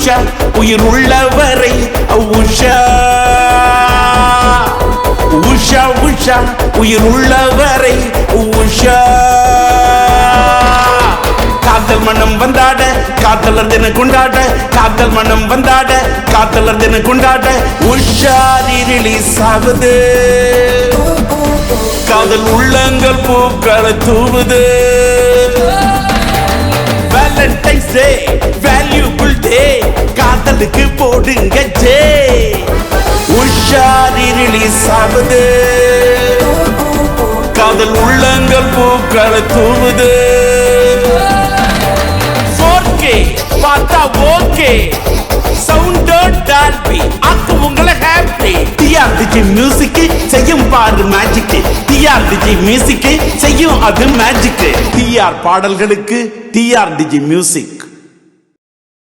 உஷா உயிர் உள்ளவரை உஷா உஷா உஷா உயிர் உள்ளவரை உஷா காதல் மனம் வந்தாட காதலர் தின கொண்டாட காதல் மனம் வந்தாட காதலர் தின கொண்டாட உஷாரி ரிலீஸ் ஆகுது காதல் உள்ளங்கள் பூக்களை தூவுது வேலண்டைன்ஸ் டே வேல்யூபிள் டே காதலுக்கு போடுங்க ஜே உஷாரி ரிலீஸ் ஆகுது காதல் உள்ளங்கள் பூக்களை தூவுது பார்த்தா ஓகே சவுண்ட் டால்பி ஆக்கு உங்களை ஹாப்பி டிஆர்டிஜி மியூசிக் செய்யும் பாரு மேஜிக் டிஆர்டிஜி மியூசிக் செய்யும் அது மேஜிக் டிஆர் பாடல்களுக்கு டிஆர்டிஜி மியூசிக்